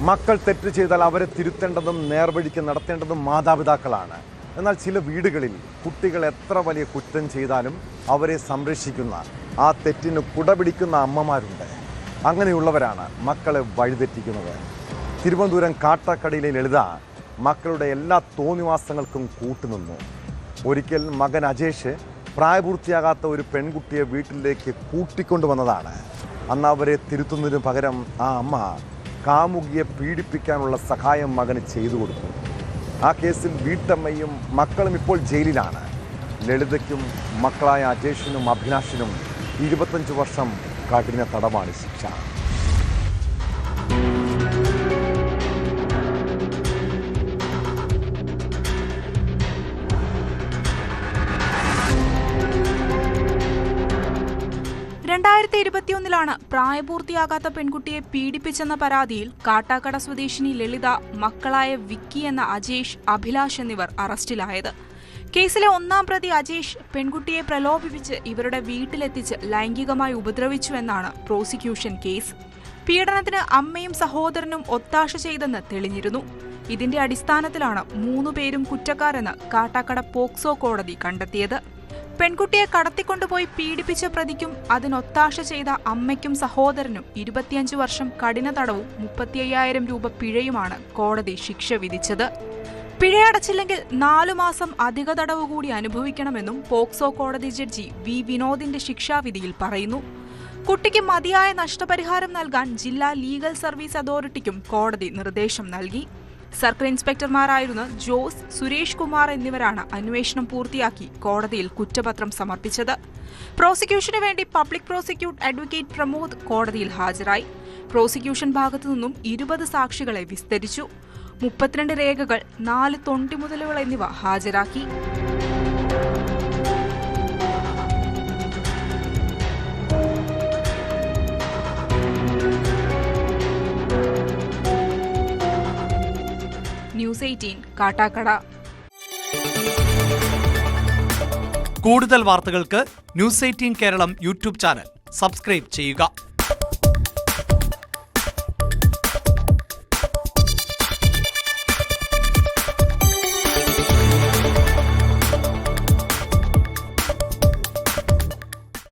മക്കൾ തെറ്റ് ചെയ്താൽ അവരെ തിരുത്തേണ്ടതും നേർവഴിക്ക് നടത്തേണ്ടതും മാതാപിതാക്കളാണ്. എന്നാൽ ചില വീടുകളിൽ കുട്ടികൾ എത്ര വലിയ കുറ്റം ചെയ്താലും അവരെ സംരക്ഷിക്കുന്ന, ആ തെറ്റിന് കുടപിടിക്കുന്ന അമ്മമാരുണ്ട്. അങ്ങനെയുള്ളവരാണ് മക്കളെ വഴിതെറ്റിക്കുന്നത്. തിരുവനന്തപുരം കാട്ടാക്കടയിലെ ലളിത മക്കളുടെ എല്ലാ തോന്നിവാസങ്ങൾക്കും കൂട്ടുനിന്നു. ഒരിക്കൽ മകൻ അജേഷ് പ്രായപൂർത്തിയാകാത്ത ഒരു പെൺകുട്ടിയെ വീട്ടിലേക്ക് കൂട്ടിക്കൊണ്ടുവന്നതാണ്. അന്ന് അവരെ തിരുത്തുന്നതിന് പകരം ആ അമ്മ കാമുകിയെ പീഡിപ്പിക്കാനുള്ള സഹായം മകന് ചെയ്തു കൊടുത്തു. ആ കേസിൽ വീട്ടമ്മയും മക്കളും ഇപ്പോൾ ജയിലിലാണ്. ലളിതയ്ക്കും മക്കളായ അജേഷിനും അഭിലാഷിനും 25 വർഷം കഠിന തടവാണ് ശിക്ഷ. പ്രായപൂർത്തിയാകാത്ത പെൺകുട്ടിയെ പീഡിപ്പിച്ചെന്ന പരാതിയിൽ കാട്ടാക്കട സ്വദേശിനി ലളിത, മക്കളായ വിക്കി എന്ന അജേഷ്, അഭിലാഷ് എന്നിവർ അറസ്റ്റിലായത്. കേസിലെ 1-ാം പ്രതി അജേഷ് പെൺകുട്ടിയെ പ്രലോഭിപ്പിച്ച് ഇവരുടെ വീട്ടിലെത്തിച്ച് ലൈംഗികമായി ഉപദ്രവിച്ചുവെന്നാണ് പ്രോസിക്യൂഷൻ കേസ്. പീഡനത്തിന് അമ്മയും സഹോദരനും ഒത്താശ ചെയ്തെന്ന് തെളിഞ്ഞിരുന്നു. ഇതിന്റെ അടിസ്ഥാനത്തിലാണ് 3 പേരും കുറ്റക്കാരെന്ന് കാട്ടാക്കട പോക്സോ കോടതി കണ്ടെത്തിയത്. പെൺകുട്ടിയെ കടത്തിക്കൊണ്ടുപോയി പീഡിപ്പിച്ച പ്രതിക്കും അതിനൊത്താശ ചെയ്ത അമ്മയ്ക്കും സഹോദരനും 25 വർഷം കഠിന തടവും 35,000 രൂപ പിഴയുമാണ് കോടതി ശിക്ഷ വിധിച്ചത്. പിഴയടച്ചില്ലെങ്കിൽ 4 മാസം അധിക തടവ് കൂടി അനുഭവിക്കണമെന്നും പോക്സോ കോടതി ജഡ്ജി വി വിനോദിന്റെ ശിക്ഷാവിധിയിൽ പറയുന്നു. കുട്ടിക്ക് മതിയായ നഷ്ടപരിഹാരം നൽകാൻ ജില്ലാ ലീഗൽ സർവീസ് അതോറിറ്റിക്കും കോടതി നിർദ്ദേശം നൽകി. സർക്കിൾ ഇൻസ്പെക്ടർമാരായിരുന്ന ജോസ്, സുരേഷ് കുമാർ എന്നിവരാണ് അന്വേഷണം പൂർത്തിയാക്കി കോടതിയിൽ കുറ്റപത്രം സമർപ്പിച്ചത്. പ്രോസിക്യൂഷന് വേണ്ടി പബ്ലിക് പ്രോസിക്യൂട്ട് അഡ്വക്കേറ്റ് പ്രമോദ് കോടതിയിൽ ഹാജരായി. പ്രോസിക്യൂഷൻ ഭാഗത്തു നിന്നും 20 സാക്ഷികളെ വിസ്തരിച്ചു. 32 രേഖകൾ, 4 തൊണ്ടിമുതലുകൾ എന്നിവ ഹാജരാക്കി. ന്യൂസ് 18 കാട്ടാക്കട. കൂടുതൽ വാർത്തകൾക്ക് news 18 Keralam YouTube channel subscribe ചെയ്യുക.